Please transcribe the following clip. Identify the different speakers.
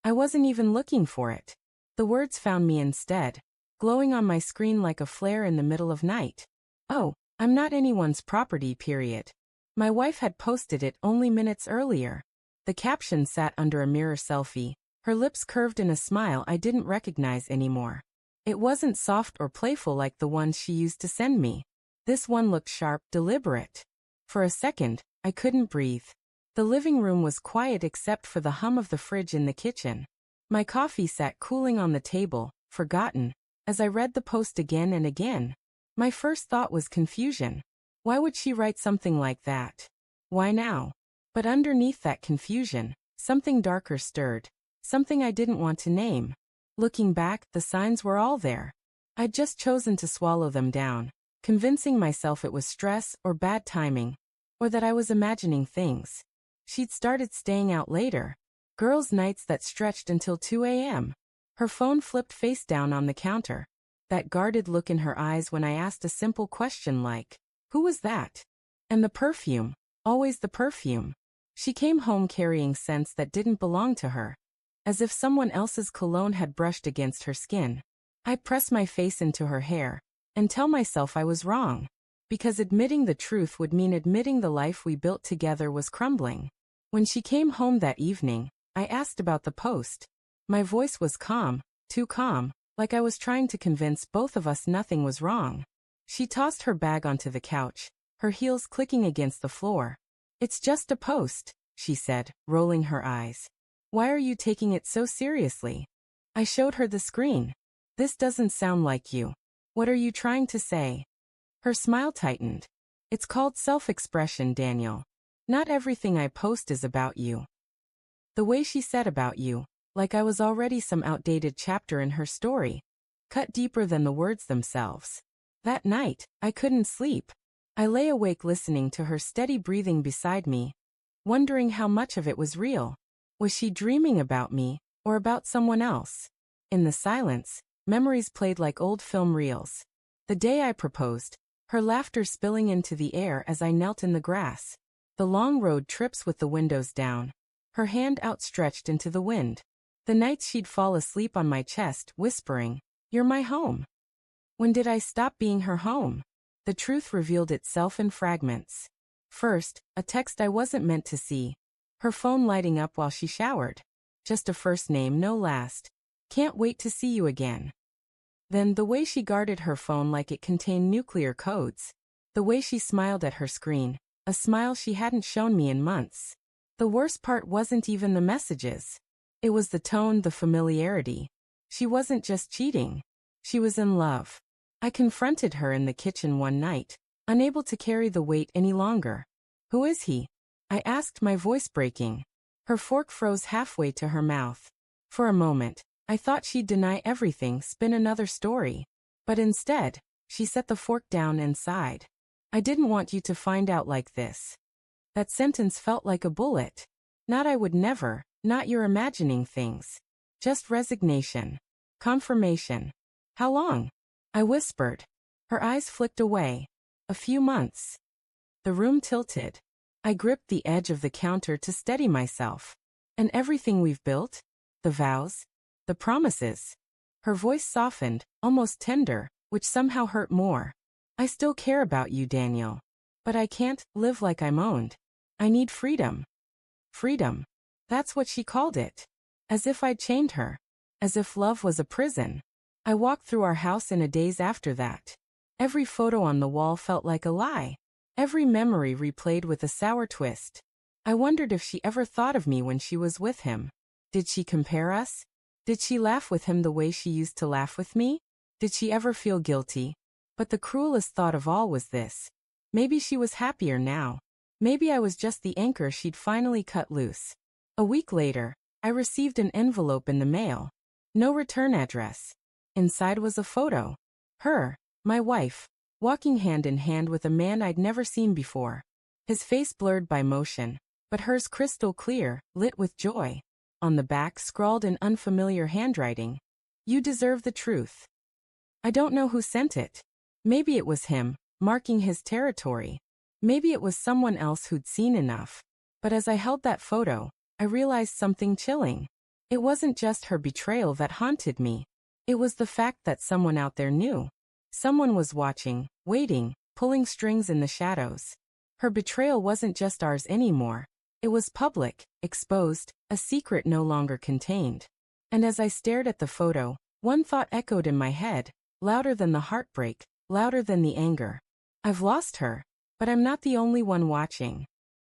Speaker 1: I wasn't even looking for it. The words found me instead, glowing on my screen like a flare in the middle of night. Oh, I'm not anyone's property, period. My wife had posted it only minutes earlier. The caption sat under a mirror selfie, her lips curved in a smile I didn't recognize anymore. It wasn't soft or playful like the ones she used to send me. This one looked sharp, deliberate. For a second, I couldn't breathe. The living room was quiet except for the hum of the fridge in the kitchen. My coffee sat cooling on the table, forgotten, as I read the post again and again. My first thought was confusion. Why would she write something like that? Why now? But underneath that confusion, something darker stirred, something I didn't want to name. Looking back, the signs were all there. I'd just chosen to swallow them down, convincing myself it was stress or bad timing, or that I was imagining things. She'd started staying out later. Girls' nights that stretched until 2 a.m. Her phone flipped face down on the counter. That guarded look in her eyes when I asked a simple question like, "Who was that?" And the perfume. Always the perfume. She came home carrying scents that didn't belong to her, as if someone else's cologne had brushed against her skin. I pressed my face into her hair and tell myself I was wrong, because admitting the truth would mean admitting the life we built together was crumbling. When she came home that evening, I asked about the post. My voice was calm, too calm, like I was trying to convince both of us nothing was wrong. She tossed her bag onto the couch, her heels clicking against the floor. "It's just a post," she said, rolling her eyes. "Why are you taking it so seriously?" I showed her the screen. "This doesn't sound like you. What are you trying to say?" Her smile tightened. "It's called self-expression, Daniel. Not everything I post is about you." The way she said about you, like I was already some outdated chapter in her story, cut deeper than the words themselves. That night, I couldn't sleep. I lay awake listening to her steady breathing beside me, wondering how much of it was real. Was she dreaming about me, or about someone else? In the silence, memories played like old film reels. The day I proposed, her laughter spilling into the air as I knelt in the grass. The long road trips with the windows down, her hand outstretched into the wind. The nights she'd fall asleep on my chest, whispering, "You're my home." When did I stop being her home? The truth revealed itself in fragments. First, a text I wasn't meant to see. Her phone lighting up while she showered. Just a first name, no last. "Can't wait to see you again." Then the way she guarded her phone like it contained nuclear codes. The way she smiled at her screen, a smile she hadn't shown me in months. The worst part wasn't even the messages. It was the tone, the familiarity. She wasn't just cheating. She was in love. I confronted her in the kitchen one night, unable to carry the weight any longer. "Who is he?" I asked, my voice breaking. Her fork froze halfway to her mouth. For a moment, I thought she'd deny everything, spin another story. But instead, she set the fork down and sighed. "I didn't want you to find out like this." That sentence felt like a bullet. Not "I would never," not "you're imagining things." Just resignation. Confirmation. "How long?" I whispered. Her eyes flicked away. "A few months." The room tilted. I gripped the edge of the counter to steady myself. "And everything we've built? The vows? The promises?" Her voice softened, almost tender, which somehow hurt more. "I still care about you, Daniel. But I can't live like I'm owned. I need freedom." Freedom. That's what she called it. As if I'd chained her. As if love was a prison. I walked through our house in a daze after that. Every photo on the wall felt like a lie. Every memory replayed with a sour twist. I wondered if she ever thought of me when she was with him. Did she compare us? Did she laugh with him the way she used to laugh with me? Did she ever feel guilty? But the cruelest thought of all was this. Maybe she was happier now. Maybe I was just the anchor she'd finally cut loose. A week later, I received an envelope in the mail. No return address. Inside was a photo. Her, my wife, walking hand in hand with a man I'd never seen before. His face blurred by motion, but hers crystal clear, lit with joy. On the back scrawled in unfamiliar handwriting. "You deserve the truth." I don't know who sent it. Maybe it was him, marking his territory. Maybe it was someone else who'd seen enough. But as I held that photo, I realized something chilling. It wasn't just her betrayal that haunted me. It was the fact that someone out there knew. Someone was watching, waiting, pulling strings in the shadows. Her betrayal wasn't just ours anymore. It was public, exposed, a secret no longer contained. And as I stared at the photo, one thought echoed in my head, louder than the heartbreak, louder than the anger. I've lost her, but I'm not the only one watching.